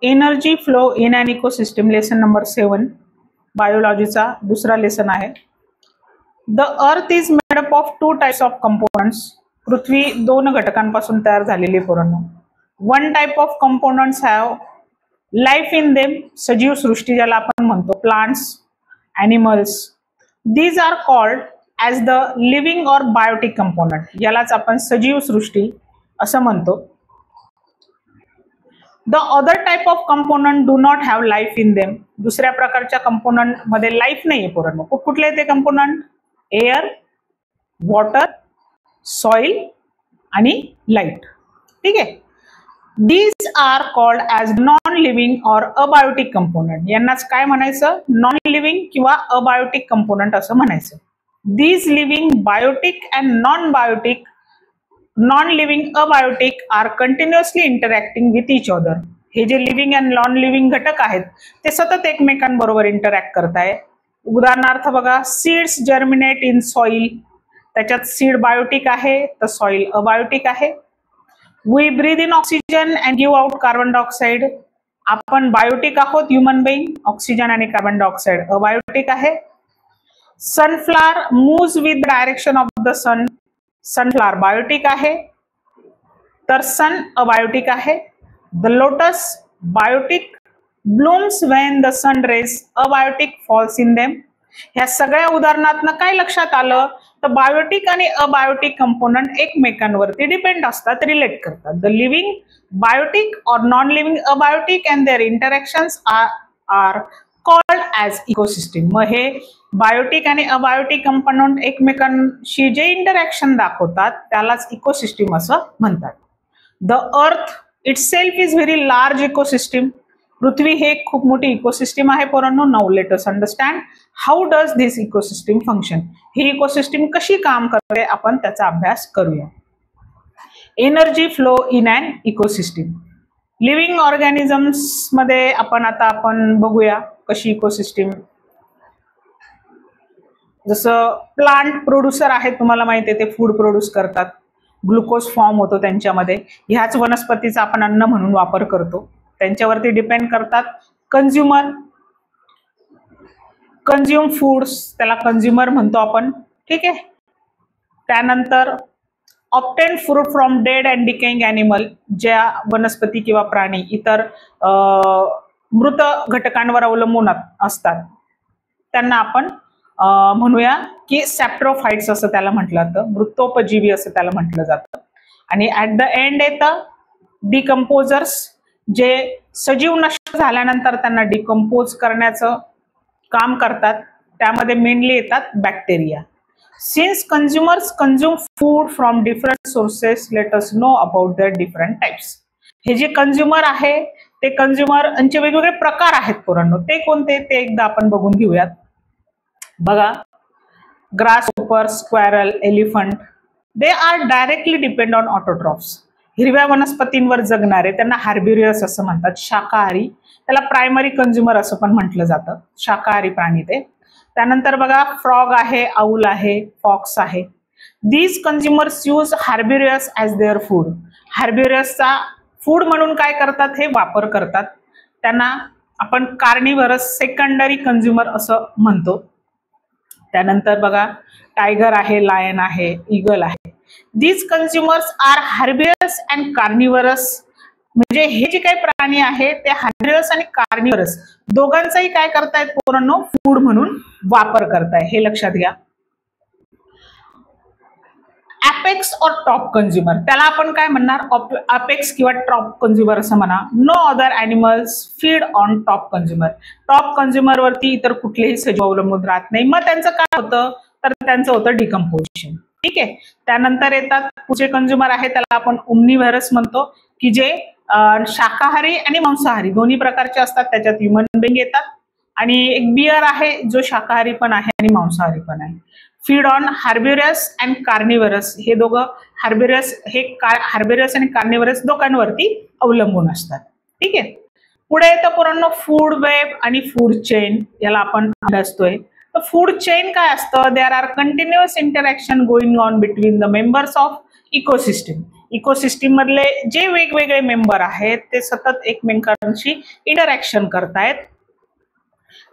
Energy flow in an ecosystem, lesson number 7, बायोलॉजीचा दुसरा lesson आहे. The earth is made up of 2 types of components. पृथ्वी 2 घटकांपासून तयार झालेली आहे पोरांनो. 1 type of components have life in them, सजीव सृष्टी ज्याला आपण म्हणतो, plants, animals. These are called as the living or biotic component, यालाच आपण सजीव सृष्टी असं म्हणतो. The other type of component do not have life in them. दुसऱ्या प्रकारच्या कंपोनंट मध्ये लाईफ नाहीये पोरांनो. कुठले ते कंपोनंट? एअर, वॉटर, सॉइल आणि लाईट. ठीक आहे. These are called as non living or abiotic component. यांनाच काय म्हणायचं? नॉन लिव्हिंग किंवा अबायोटिक कंपोनंट असं म्हणायचं. These living, biotic and non biotic, non living, abiotic are continuously interacting with each other. हे जे लिव्हिंग अँड नॉन लिव्हिंग घटक आहेत ते सतत एकमेकांबरोबर इंटरॅक्ट करताय. उदाहरणार्थ बघा, सीड्स जर्मिनेट इन सॉइल. त्याच्यात सीड बायोटिक आहे तर सॉइल अबायोटिक आहे. We breathe in oxygen and give out carbon dioxide. आपण बायोटिक आहोत, ह्युमन बिईंग. ऑक्सिजन आणि कार्बन डायऑक्साइड अबायोटिक आहे. Sunflower moves with direction of the sun. Sunflower biotic आहे तर सन अबायोटिक आहे. The lotus biotic, blooms when the sun rays, abiotic, falls in them. ह्या सगळ्या उदाहरणातनं काय लक्षात आलं तर बायोटिक आणि अबायोटिक कंपोनंट एकमेकांवरती डिपेंड असतात, रिलेट करतात. The living biotic or non living abiotic and their interactions are called as ecosystem. मग हे बायोटिक आणि अबायोटिक कंपोनंट एकमेकांशी जे इंटरॅक्शन दाखवतात त्यालाच इकोसिस्टम असं म्हणतात. The earth itself is very large ecosystem. पृथ्वी हे खूप मोठी इकोसिस्टम आहे पोरांनो. Now let us understand how does this ecosystem function. ही इकोसिस्टम कशी काम करते आपण त्याचा अभ्यास करूया. Energy flow in an ecosystem. Living organisms मध्ये आपण बघूया कशी इकोसिस्टम. जसं प्लांट प्रोड्युसर आहेत, तुम्हाला माहिती आहे ते फूड प्रोड्यूस करतात. ग्लुकोज फॉर्म होतो त्यांच्यामध्ये. ह्याच वनस्पतीचा आपण अन्न म्हणून वापर करतो. त्यांच्यावरती डिपेंड करतात कंझ्युमर. कंझ्युम फूड्स, त्याला कंझ्युमर म्हणतो आपण. ठीक आहे. त्यानंतर obtain fruit from dead and decaying animal. ज्या वनस्पती किंवा प्राणी इतर मृत घटकांवर अवलंबून असतात त्यांना आपण म्हणूया की सॅप्ट्रोफाइट्स असं त्याला म्हटलं जातं. मृतोपजीवी असं त्याला म्हटलं जातं. आणि ऍट द एंड येतं डिकम्पोजर्स, जे सजीव नष्ट झाल्यानंतर त्यांना डिकम्पोज करण्याचं काम करतात. त्यामध्ये मेनली येतात bacteria. Since consumers consume food from different sources, let us know about the different types. हे जे कंझ्युमर आहे ते कंझ्युमरचे वेगवेगळे प्रकार आहेत पोरांनो. ते कोणते ते एकदा आपण बघून घेऊयात. बघा, grasshopper, squirrel, elephant, they are directly depend on autotrophs. हिरव्या वनस्पतींवर जगणारे त्यांना हार्बिरियस असं म्हणतात. शाकाहारी, त्याला प्रायमरी कंझ्युमर असं पण म्हटलं जातं. शाकाहारी प्राणी ते. त्यानंतर बघा, फ्रॉग आहे, आऊल आहे, फॉक्स आहे. These consumers use herbivores as their food. हार्बिरियसचा फूड म्हणून काय करतात? हे वापर करतात. त्यांना आपण कार्निव्हरस सेकंडरी कंझ्युमर असं म्हणतो. त्यानंतर बघा, टायगर आहे, लायन आहे, ईगल आहे. These consumers are herbivores and carnivorous. म्हणजे हे जे काही प्राणी आहे ते हार्बिरियस आणि कार्निव्हरस दोघांचाही काय करतायत पोरांनो? फूड म्हणून वापर करताय. हे लक्षात घ्या. अपेक्स और टॉप कंझ्युमर, त्याला आपण काय म्हणणार? अपेक्स किंवा टॉप कंझ्युमर असं म्हणा. No other animals feed on top consumer. Top consumer वरती इतर कुठलेही सजीव अवलंबून राहत नाही. मग त्यांचं काय होतं तर त्यांचं होतं डिकम्पोजिशन. ठीक आहे. त्यानंतर येतात पुढचे कंझ्युमर आहे, त्याला आपण ओमनिव्हरस म्हणतो, की जे शाकाहारी आणि मांसाहारी दोन्ही प्रकारचे असतात. त्याच्यात ह्युमन बिंग येतात. आणि एक बियर आहे जो शाकाहारी पण आहे आणि मांसाहारी पण आहे. Feed on herbivores and carnivorous. हे दोघं हार्बिरियस आणि कार्निव्हरस दोघांवरती अवलंबून असतात. ठीक आहे. पुढे येतं पोरांनो फूड वेब आणि फूड चेन. याला आपण अभ्यासतोय. तर फूड चेन काय असतं? There are continuous interaction going on between the members of ecosystem. Ecosystem मधले जे वेगवेगळे मेंबर आहेत ते सतत एकमेकांशी इंटरॅक्शन करतायत.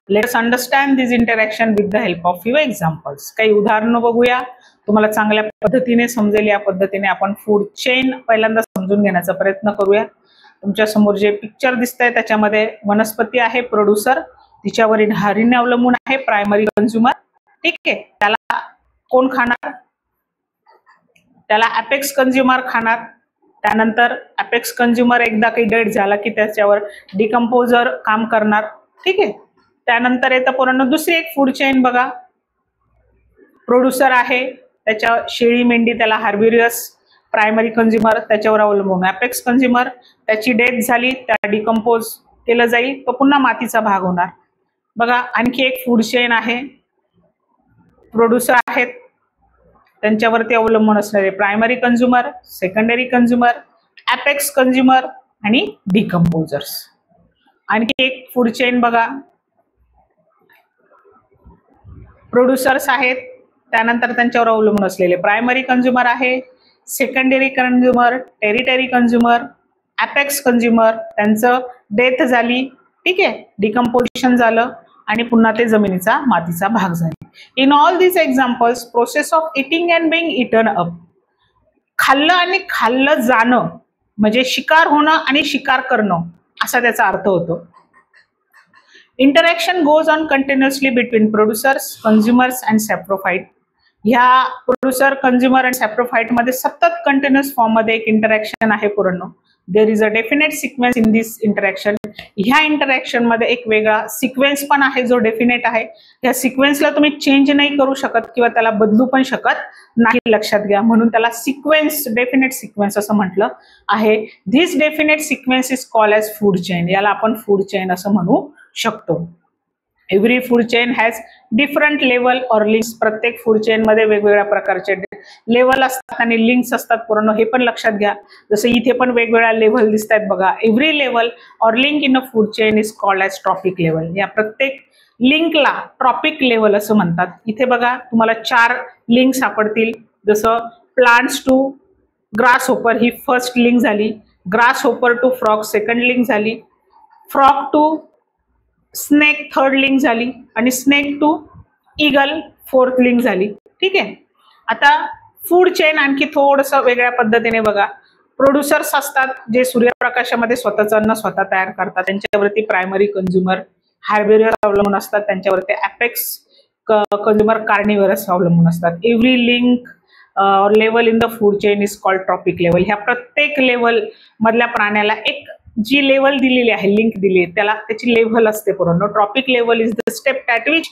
Let's understand this interaction with the help of few examples. काही उदाहरणं बघूया, तुम्हाला चांगल्या पद्धतीने समजेल. या पद्धतीने आपण फूड चेन पहिल्यांदा समजून घेण्याचा प्रयत्न करूया. तुमच्या समोर जे पिक्चर दिसत आहे त्याच्यामध्ये वनस्पती आहे प्रोड्युसर, तिच्यावरील हारीने अवलंबून आहे प्रायमरी कंझ्युमर. ठीक आहे, त्याला कोण खाणार? त्याला अपेक्स कंझ्युमर खाणार. त्यानंतर अपेक्स कंझ्युमर एकदा काही डेट झाला की त्याच्यावर डिकम्पोजर काम करणार. ठीक आहे, त्यानंतर येतं पोरांनो दुसरी एक फूड चेन बघा. प्रोड्युसर आहे, त्याच्या शेळी मेंढी त्याला हार्बिरियस, प्रायमरी कंझ्युमर त्याच्यावर अवलंबून अपेक्स कंझ्युमर. त्याची डेथ झाली, त्या डिकम्पोज केलं जाईल, तो पुन्हा मातीचा भाग होणार. बघा आणखी एक फूड चेन आहे. प्रोड्युसर आहेत, त्यांच्यावरती अवलंबून असणारे primary consumer, secondary consumer, apex consumer आणि डिकम्पोजर्स. आणखी एक फूड चेन बघा. प्रोड्युसर्स आहेत, त्यानंतर त्यांच्यावर अवलंबून असलेले प्रायमरी कंझ्युमर आहे, secondary consumer, territory consumer, apex consumer. त्यांचं डेथ झाली, ठीक आहे, डिकम्पोजिशन झालं आणि पुन्हा ते जमिनीचा मातीचा भाग झाले. In all this examples process of eating and Bing eaten up. खाल्लं आणि खाल्लं जाणं म्हणजे शिकार होणं आणि शिकार करणं असा त्याचा अर्थ होतो. Interaction goes on continuously between producers, consumers and saprophyte. ह्या प्रोड्युसर, कंझ्युमर अँड सॅप्रोफाइट मध्ये सतत कंटिन्युअस फॉर्म मध्ये एक इंटरॅक्शन आहे पूर्ण. There is a definite sequence in this interaction. ह्या इंटरॅक्शन मध्ये एक वेगळा सिक्वेन्स पण आहे जो डेफिनेट आहे. या सिक्वेन्सला तुम्ही चेंज नाही करू शकत किंवा त्याला बदलू पण शकत नाही, लक्षात घ्या. म्हणून त्याला सिक्वेन्स, डेफिनेट सिक्वेन्स असं म्हटलं आहे. This definite sequence is called as food chain. याला आपण फूड चेन असं म्हणू शकतो. Every food chain has different level or links. प्रत्येक फूड चेन मध्ये वेगवेगळ्या प्रकारचे लेवल असतात आणि लिंक्स असतात पूर्ण. हे पण लक्षात घ्या. जसं इथे पण वेगवेगळ्या लेवल दिसत आहेत बघा. Every level or link in a food chain is called as trophic level. या प्रत्येक लिंकला ट्रॉपिक लेवल असं म्हणतात. इथे बघा तुम्हाला 4 लिंक सापडतील. जसं प्लांट्स टू ग्रास होपर ही फर्स्ट लिंक झाली, grasshopper to frog second link झाली, frog to snake third link झाली आणि snake to eagle fourth link झाली. ठीक आहे, आता फूड चेन आणखी थोडंसं वेगळ्या पद्धतीने बघा. प्रोड्युसर्स असतात जे सूर्यप्रकाशामध्ये स्वतःचं अन्न स्वतः तयार करतात, त्यांच्यावरती प्रायमरी कंझ्युमर हार्बिरियस अवलंबून असतात, त्यांच्यावरती अपेक्स कंझ्युमर कार्निवरस अवलंबून असतात. Every link level in the food chain is called trophic level. ह्या प्रत्येक लेवल मधल्या प्राण्याला एक जी लेवल दिलेली आहे, लिंक दिली आहे, त्याला त्याची लेवल असते पूर्ण. Trophic level is the step at which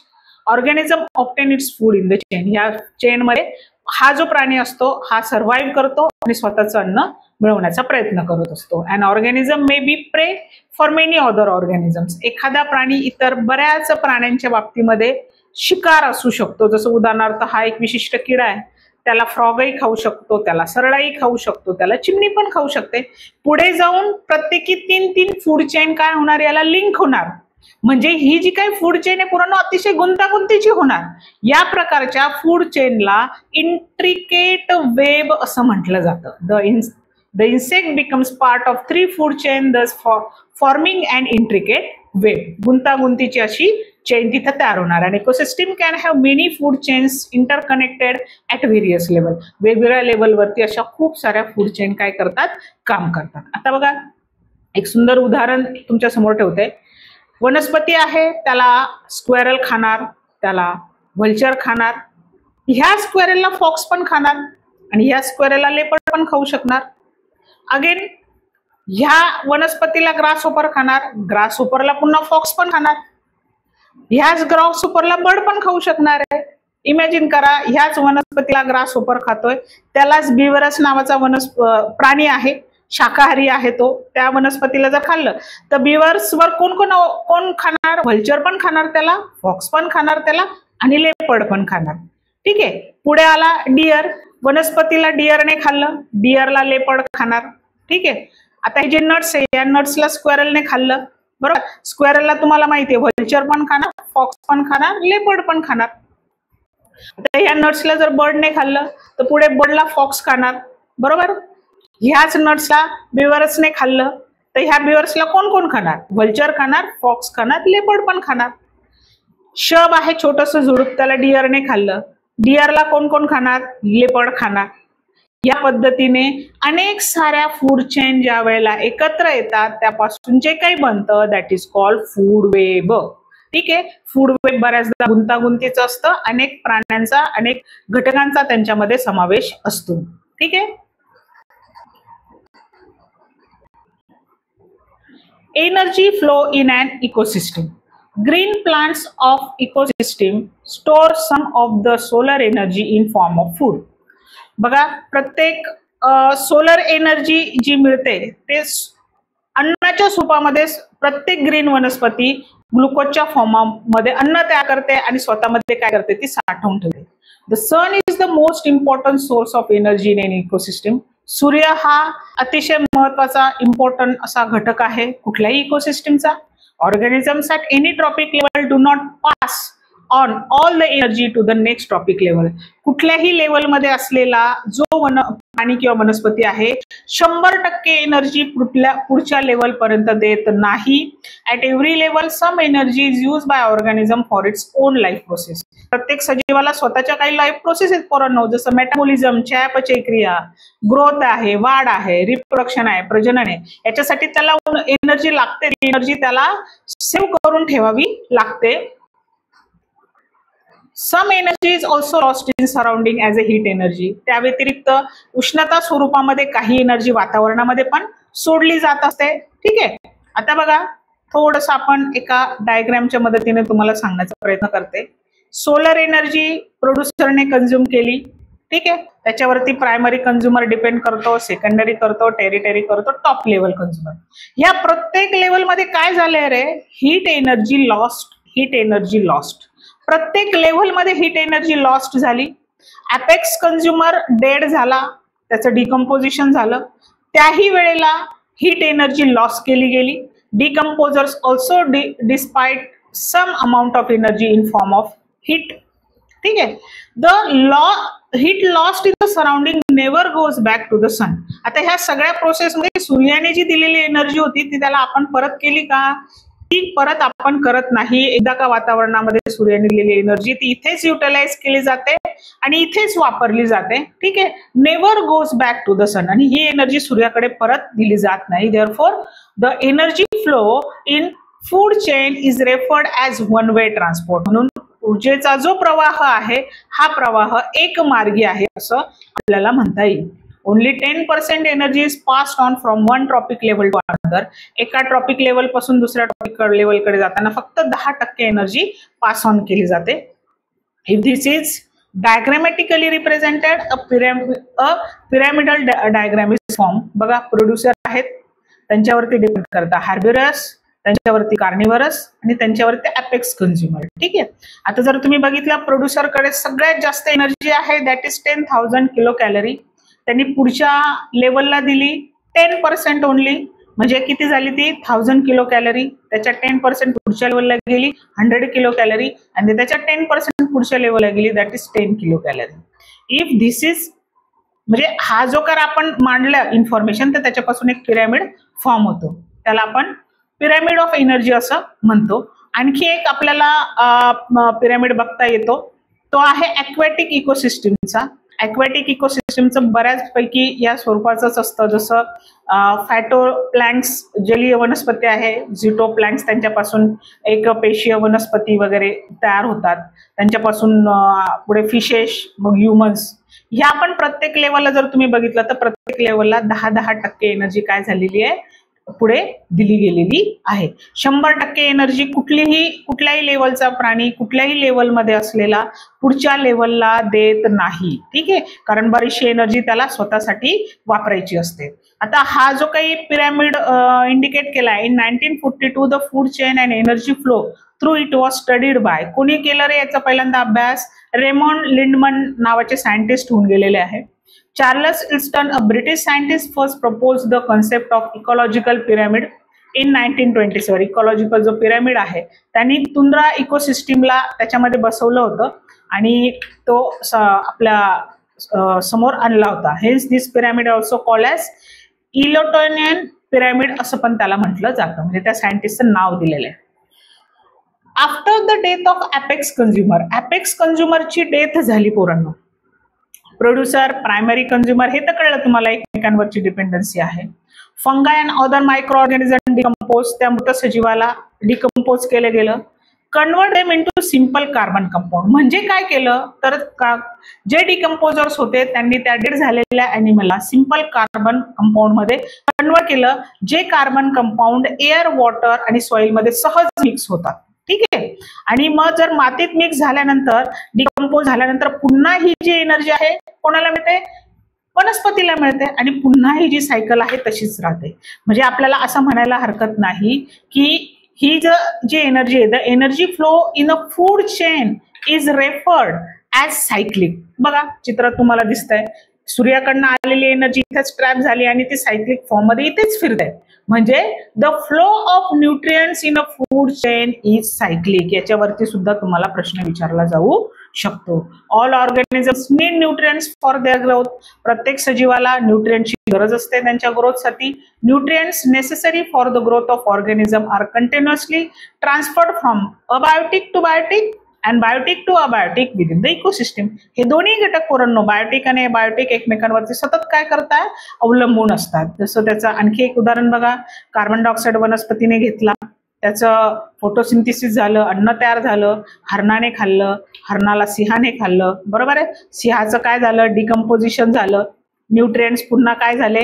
organism obtain its food in the chain. ह्या चेन मध्ये हा जो प्राणी असतो हा सर्व्हाइव्ह करतो आणि स्वतःचं अन्न मिळवण्याचा प्रयत्न करत असतो. अँड ऑर्गॅनिझम मे बी प्रे फॉर मेनी अदर ऑर्गॅनिझम्स. एखादा प्राणी इतर बऱ्याच प्राण्यांच्या बाबतीमध्ये शिकार असू शकतो. जसं उदाहरणार्थ हा एक विशिष्ट किडा आहे, त्याला फ्रॉगही खाऊ शकतो, त्याला सरळाही खाऊ शकतो, त्याला चिमणी पण खाऊ शकते. पुढे जाऊन प्रत्येकी 3-3 फूड चेन काय होणार, याला लिंक होणार. म्हणजे ही जी काही फूड चेन आहे पूर्ण अतिशय गुंतागुंतीची होणार. या प्रकारच्या फूड चेनला इंट्रिकेट वेब असं म्हटलं जातं. The insect becomes part of 3 food chain दस फॉर्मिंग अँड इंट्रिकेट वेब. गुंतागुंतीची अशी चेन तिथं तयार होणार. आणि ecosystem can have many food chains interconnected at various level. वेगवेगळ्या लेवलवरती अशा खूप साऱ्या फूड चेन काय करतात, काम करतात. आता बघा एक सुंदर उदाहरण तुमच्या समोर ठेवते. वनस्पती आहे, त्याला स्क्वेरल खाणार, त्याला व्हल्चर खाणार, ह्या स्क्वेरलला फॉक्स पण खाणार आणि ह्या स्क्वेरलला लेपर्ड पण खाऊ शकणार. अगेन ह्या वनस्पतीला ग्रास होपर खाणार, ग्रास होपरला पुन्हा फॉक्स पण खाणार, ह्याच ग्रास होपरला बर्ड पण खाऊ शकणार आहे. इमॅजिन करा, ह्याच वनस्पतीला ग्रास होपर खातोय, त्यालाच बिवरस नावाचा प्राणी आहे, शाकाहारी आहे तो. त्या वनस्पतीला जर खाल्लं तर बिवर्सवर कोण खाणार, व्हल्चर पण खाणार त्याला, फॉक्स पण खाणार त्याला आणि लेपर्ड पण खाणार. ठीक आहे, पुढे आला डिअर. वनस्पतीला डिअरने खाल्लं, डिअरला लेपर्ड खाणार. ठीक आहे, आता हे जे नट्स आहे या नट्सला स्क्वेरलने खाल्लं, बरोबर. स्क्वेरलला तुम्हाला माहिती आहे व्हल्चर पण खाणार, फॉक्स पण खाणार, लेपर्ड पण खाणार. आता या नट्सला जर बर्डने खाल्लं तर पुढे बर्डला फॉक्स खाणार, बरोबर. ह्याच नट्सला बिव्हर्सने खाल्लं तर ह्या बिव्हर्सला कोण कोण खाणार? व्हल्चर खाणार, फॉक्स खाणार, लेपर्ड पण खाणार. शब आहे छोटस झुडूप, त्याला डिअरने खाल्लं, डिअरला कोण कोण खाणार? लेपर्ड खाणार. या पद्धतीने अनेक साऱ्या फूड चेन ज्या वेळेला एकत्र येतात त्यापासून जे काही बनतं that is called food web. ठीक आहे, फूड वेब बऱ्याचदा गुंतागुंतीचं असतं, अनेक प्राण्यांचा अनेक घटकांचा त्यांच्यामध्ये समावेश असतो. ठीक आहे. Energy flow in an ecosystem. Green plants of ecosystem store some of the solar energy in form of food. बघा, प्रत्येक सोलर एनर्जी जी मिळते ते अन्नाच्या स्वरूपामध्ये प्रत्येक ग्रीन वनस्पती ग्लुकोजच्या फॉर्ममध्ये अन्न तयार करते आणि स्वतःमध्ये काय करते? ती साठवून ठेवते. The sun is the most important source of energy in an ecosystem. सूर्य हा अतिशय महत्वाचा इम्पॉर्टंट असा घटक आहे कुठल्याही इकोसिस्टमचा. Organisms at any trophic level do not pass on all the energy to the next trophic level. कुठल्याही लेवलमध्ये असलेला जो प्राणी किंवा वनस्पती आहे 100% एनर्जी पुढच्या लेवल पर्यंत देत नाही. At every level some energy is use by organism for its own life process. प्रत्येक सजीवाला स्वतःच्या काही लाईफ प्रोसेस आहेत पोरांनो, जसं मेटाबॉलिझम, चयापचय क्रिया, ग्रोथ आहे, वाढ आहे, रिप्रोडक्शन आहे, प्रजनन आहे, याच्यासाठी त्याला एनर्जी लागते. एनर्जी त्याला सेव्ह करून ठेवावी लागते. Some energy is also lost in surrounding as a heat energy. त्या व्यतिरिक्त उष्णता स्वरूपामध्ये काही एनर्जी वातावरणामध्ये पण सोडली जात असते. ठीक आहे. आता बघा, थोडंसं आपण एका डायग्रामच्या मदतीने तुम्हाला सांगण्याचा प्रयत्न करते. सोलर एनर्जी प्रोड्युसरने कंझ्युम केली. ठीक आहे, त्याच्यावरती प्रायमरी कंझ्युमर डिपेंड करतो, सेकंडरी करतो, टेरिटरी करतो, टॉप लेवल कंझ्युमर. या प्रत्येक लेवलमध्ये काय झालंय रे? Heat energy lost, heat energy lost. प्रत्येक लेव्हलमध्ये हीट एनर्जी लॉस्ट झाली. अपेक्स कंझ्युमर डेड झाला, त्याचं डिकम्पोजिशन झालं, त्याही वेळेला हीट एनर्जी लॉस केली गेली. Decomposers also dissipate some amount of energy in form of heat. ठीक आहे. The heat lost in the surrounding never goes back to the sun. आता ह्या सगळ्या प्रोसेसमध्ये सूर्याने जी दिलेली एनर्जी होती ती त्याला आपण परत केली का? ती परत आपण करत नाही. एकदा का वातावरणामध्ये सूर्याने दिलेली एनर्जी ती इथेच युटिलाइज केली जाते आणि इथेच वापरली जाते. ठीक आहे. Never goes back to the sun. आणि ही एनर्जी सूर्याकडे परत दिली जात नाही. Therefore the energy flow in food chain is referred as one way transport. म्हणून ऊर्जेचा जो प्रवाह आहे हा प्रवाह एक मार्गी आहे असं आपल्याला म्हणता येईल. Only 10% energy is passed on from one trophic level to another. एका ट्रॉपिक लेवल पासून दुसऱ्या ट्रॉपिक लेवलकडे जाताना फक्त 10% एनर्जी पास ऑन केली जाते. If this is diagrammatically represented a pyramidal diagram is form. बघा, प्रोड्युसर आहेत, त्यांच्यावरती डिपेंड करता हार्बिवरस, त्यांच्यावरती कार्निवरस आणि त्यांच्यावरती अपेक्स कंझ्युमर. ठीक आहे. आता जर तुम्ही बघितलं प्रोड्युसरकडे सगळ्यात जास्त एनर्जी आहे दॅट इज 10,000 किलो कॅलरी. त्यांनी पुढच्या लेवलला दिली 10% ओनली, म्हणजे किती झाली ती? 1000 किलो कॅलरी. त्याच्या 10% पुढच्या लेवलला गेली 100 किलो कॅलरी आणि त्याच्या 10% पुढच्या लेवलला गेली that is 10 kilo calorie. If this is म्हणजे हा जो कर आपण मांडला इन्फॉर्मेशन तर त्याच्यापासून एक पिरॅमिड फॉर्म होतो, त्याला आपण पिरॅमिड ऑफ एनर्जी असं म्हणतो. आणखी एक आपल्याला पिरॅमिड बघता येतो, तो आहे ॲक्वॅटिक इकोसिस्टमचा. ॲक्वॅटिक इकोसिस्टमचं बऱ्याचपैकी या स्वरूपाचंच असतं, जसं फॅटोप्लॅंक्स जलीय वनस्पती आहे, झिटोप्लॅंक्स त्यांच्यापासून एक पेशीय वनस्पती वगैरे तयार होतात, त्यांच्यापासून पुढे फिशेस, मग ह्युमन्स. ह्या पण प्रत्येक लेवलला जर तुम्ही बघितलं तर प्रत्येक लेवलला 10% एनर्जी काय झालेली आहे? पुढे दिली गेलेली आहे. 100% एनर्जी कुठल्याही लेवलचा प्राणी कुठल्याही लेवलमध्ये असलेला पुढच्या लेवलला देत नाही. ठीक आहे, कारण बरीचशी एनर्जी त्याला स्वतःसाठी वापरायची असते. आता हा जो काही पिरॅमिड इंडिकेट केला in 1942 the food chain and energy flow through it was studied by. कोणी केलं रे याचा पहिल्यांदा अभ्यास? रेमॉन्ड लिंडमन नावाचे सायंटिस्ट होऊन गेलेले आहे. Charles Elston, a British scientist, first proposed the concept of ecological pyramid in 1927. Ecological जो पिरॅमिड आहे त्यांनी तुंद्रा इकोसिस्टीमला त्याच्यामध्ये बसवलं होतं आणि तो आपल्या समोर आणला होता. Hence this pyramid also called as Eltonian pyramid असं पण त्याला म्हटलं जातं, म्हणजे त्या सायंटिस्टचं नाव दिलेलं आहे. After the death of apex consumer, apex कंझ्युमरची डेथ झाली पोरांनो. प्रोड्युसर, प्रायमरी कंझ्युमर हे तर कळलं तुम्हाला, एकमेकांवरची डिपेंडन्सी आहे. फंगाय and other micro organism decompose, त्या मृत सजीवाला डिकम्पोज केलं गेलं. Convert them into simple carbon compound, म्हणजे काय केलं तर जे डिकम्पोजर्स होते त्यांनी त्या डेड झालेल्या अॅनिमलला सिंपल कार्बन कंपाऊंड मध्ये कन्वर्ट केलं, जे कार्बन कंपाऊंड एअर, वॉटर आणि सॉइल मध्ये सहज मिक्स होतात. ठीक आहे. आणि मग जर मातीत मिक्स झाल्यानंतर, डिकम्पोज झाल्यानंतर पुन्हा ही जी एनर्जी आहे कोणाला मिळते? वनस्पतीला मिळते, आणि पुन्हा ही जी सायकल आहे तशीच राहते. म्हणजे आपल्याला असं म्हणायला हरकत नाही की ही जी एनर्जी आहे, the energy flow in a food chain is referred as cyclic. बघा चित्रात तुम्हाला दिसतंय, सूर्याकडनं आलेली एनर्जी इथेच ट्रॅप झाली आणि ती सायक्लिक फॉर्म मध्ये इथेच फिरते. म्हणजे the flow of nutrients in a food chain is cyclic. याच्यावरती सुद्धा तुम्हाला प्रश्न विचारला जाऊ शकतो. All organisms need nutrients for their growth. प्रत्येक सजीवाला न्यूट्रियन्सची गरज असते त्यांच्या ग्रोथसाठी. Nutrients necessary for the growth of organism are continuously transferred from abiotic to biotic and biotic to abiotic within the ecosystem. हे दोन्ही घटक पोरांनो, बायोटिक आणि बायोटिक, एकमेकांवरती सतत काय करतात? अवलंबून असतात. जसं त्याचं आणखी एक उदाहरण बघा, कार्बन डायऑक्साईड वनस्पतीने घेतला, त्याचं फोटोसिंथेसिस झालं, अन्न तयार झालं, हरणाने खाल्लं, हरणाला सिंहाने खाल्लं, बरोबर आहे. सिंहाचं काय झालं? डिकम्पोजिशन झालं, न्यूट्रियन्ट्स पुन्हा काय झाले?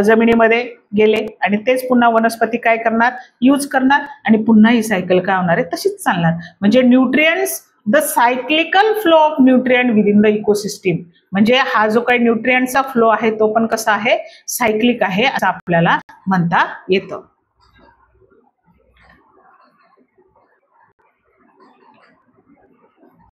जमिनीमध्ये गेले, आणि तेच पुन्हा वनस्पती काय करणार? यूज करणार, आणि पुन्हा ही सायकल काय होणार आहे? तशीच चालणार. म्हणजे nutrients, the cyclical flow of nutrient within the ecosystem. म्हणजे हा जो काही न्यूट्रियंटचा फ्लो आहे तो पण कसा आहे? सायक्लिक आहे असं आपल्याला म्हणता येतं.